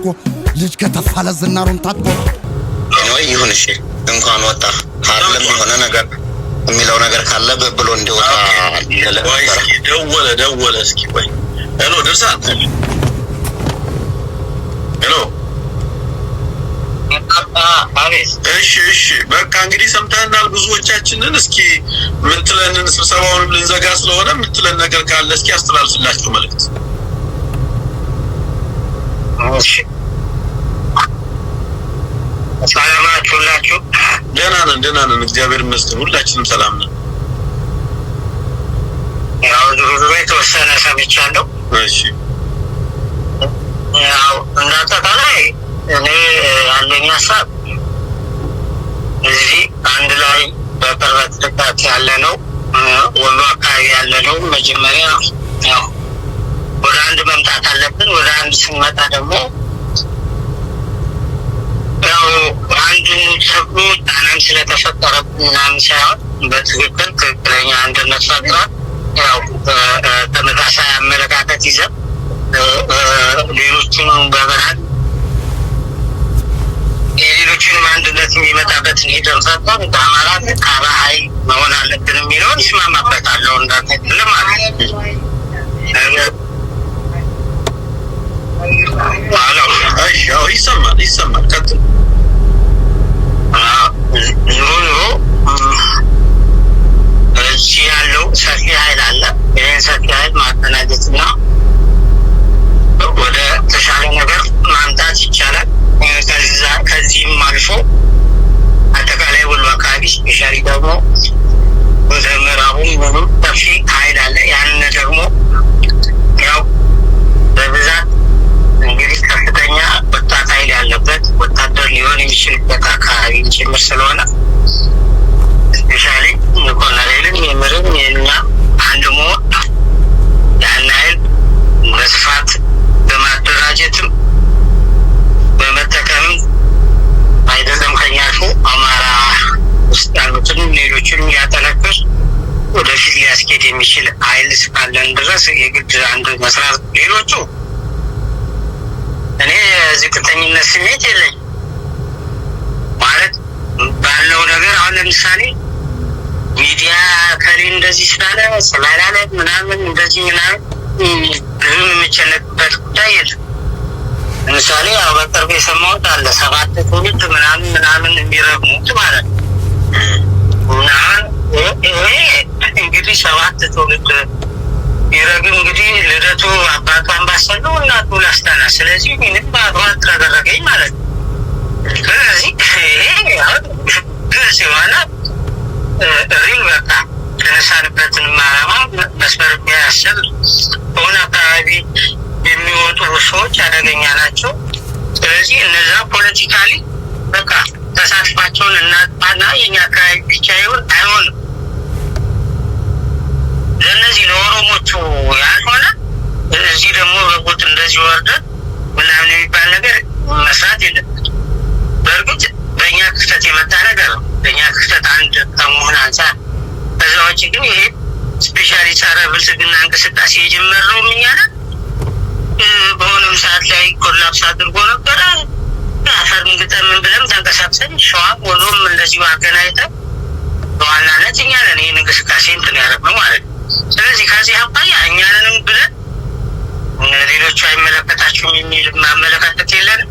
ታጥቆ ልጅ ከተፋለ ዝናሩን ታጥቆ ወይ ይሁን እሺ እንኳን ወጣ ካለም የሆነ ነገር የሚለው ነገር ካለ ብሎ እንዲወጣ ደወለ እስኪ ቆይ ሄሎ ድርሳን ሄሎ እሺ በቃ እንግዲህ ሰምተናል ብዙዎቻችንን እስኪ ምትለንን ስብሰባውን ልንዘጋ ስለሆነ ምትለን ነገር ካለ እስኪ አስተላልፍላችሁ መልእክት እሺ ሰላማችሁ ሁላችሁ ደህና ነን እግዚአብሔር ይመስገን ሁላችንም ሰላም ነን ያው ዙሩ የተወሰነ ሰምቻለሁ እሺ ያው እንዳጠቃላይ እኔ ያለኝ ሀሳብ እዚህ አንድ ላይ በቅርበት ርቀት ያለ ነው ወሎ አካባቢ ያለ ነው መጀመሪያ ያው ወደ አንድ መምጣት አለብን ወደ አንድ ስንመጣ ደግሞ ያው አንዱ ሰብሎ ጣናም ስለተፈጠረብን ምናምን ሳይሆን በትክክል ትክክለኛ አንድነት ፈጥሯል ያው ተመሳሳይ አመለካከት ይዘን ሌሎቹን በብርሃን የሌሎችንም አንድነት የሚመጣበትን ሂደት ፈጥሯል በአማራ ጠንካራ ኃይል መሆን አለብን የሚለውን ይስማማበታለሁ እንዳትል ማለት ነው ይሰማል ቀጥል ኑሮ እዚህ ያለው ሰፊ ኃይል አለ ይህን ሰፊ ኃይል ማቀናጀትና ወደ ተሻለ ነገር ማምጣት ይቻላል ከዚህም አልፎ አጠቃላይ ወሎ አካባቢ ስፔሻሊ ደግሞ ወደ ምዕራቡም ምንም ሰፊ ኃይል አለ ያንን ደግሞ ያው በብዛት እንግዲህ ከፍተኛ ወጣት ኃይል ያለበት ወታደር ሊሆን የሚችልበት አካባቢ ጭምር ስለሆነ ስፔሻሊ ኮሎኔልን የምርም የኛ አንድ መሆን ያን ኃይል በስፋት በማደራጀትም በመጠቀምም አይደለም ከኛ አልፎ አማራ ውስጥ ያሉትን ሌሎችንም ያጠነክር ወደፊት ሊያስኬድ የሚችል ኃይል እስካለን ድረስ የግድ አንድ መስራት ሌሎቹ እኔ ዝቅተኝነት ስሜት የለኝ ማለት ባለው ነገር አሁን ለምሳሌ ሚዲያ ከሌ እንደዚህ ስላላለ ምናምን እንደዚህ ምናምን ብዙም የምጨነቅበት ጉዳይ የለም ለምሳሌ ያው በቅርብ የሰማሁት አለ 7 ትውልድ ምናምን የሚረግሙት ማለት ነው ይሄ እንግዲህ 7 ትውልድ ይረግም እንግዲህ ልደቱ አባቱ አምባሰል ነው እናቱ ላስታና ስለዚህ ምንም ባድዋት ተደረገኝ ማለት ነው ስለዚህ ግልጽ የሆነ ሪል በቃ ተነሳንበትን ዓላማ መስመር የሚያስል በሆነ አካባቢ የሚወጡ ሰዎች አደገኛ ናቸው ስለዚህ እነዛ ፖለቲካሊ በቃ ተሳትፋቸውን እናጥፋና የኛ አካባቢ ብቻ ይሁን አይሆንም ለእነዚህ ለኦሮሞቹ ያልሆነ እዚህ ደግሞ በቁጥ እንደዚህ ወርደን ምናምን የሚባል ነገር መስራት የለበትም በእርግጥ በእኛ ክፍተት የመጣ ነገር ነው በእኛ ክፍተት አንድ ከመሆን አንጻር ከዛ ውጭ ግን ይሄ ስፔሻሊ ጸረ ብልጽግና እንቅስቃሴ የጀመረው እኛና በሆነም ሰዓት ላይ ኮላፕስ አድርጎ ነበረ አፈር ምግጠምን ብለም ተንቀሳቅሰን ሸዋም ወሎም እንደዚሁ አገናኝተን በዋናነት እኛ ነን ይህን እንቅስቃሴ እንትን ያደረግነው ማለት ነው ስለዚህ ከዚህ አኳያ እኛንንም ብለን ሌሎቹ አይመለከታችሁም የሚል ማመለካከት የለንም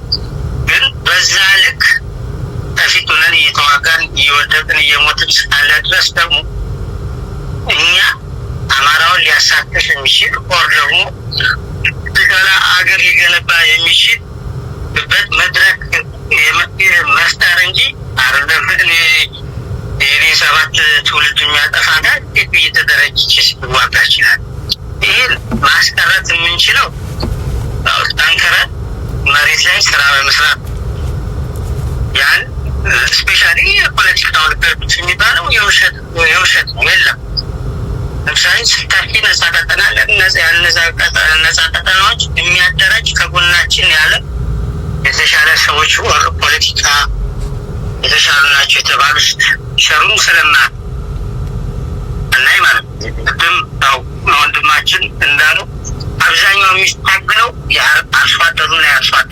ግን በዛ ልክ ከፊት ሆነን እየተዋጋን እየወደቅን እየሞትን እስካለ ድረስ ደግሞ እኛ አማራውን ሊያሳትፍ የሚችል ኦር ደግሞ ትገላ አገር ሊገነባ የሚችልበት መድረክ መፍጠር እንጂ አይደለም እኔ 7 ትውልድ የሚያጠፋ ጋር ጥቂት እየተደረጀች ሲዋጋ ይችላል ይህን ማስቀረት የምንችለው ጠንክረን መሬት ላይ ስራ በመስራት ያን ስፔሻሊ የፖለቲካው ልቀት የሚባለው የውሸት ነው የለም ለምሳሌ ስታፊ ነጻ ቀጠና ነጻ ቀጠናዎች የሚያደራጅ ከጎናችን ያለ የተሻለ ሰዎች ወር ፖለቲካ የተሻሉ ናቸው የተባሉት ሸሩም ስለማት እናይ ማለት ነው ወንድማችን እንዳለው አብዛኛው የሚታገለው የአርሶ አደሩና የአርሶ አደሩ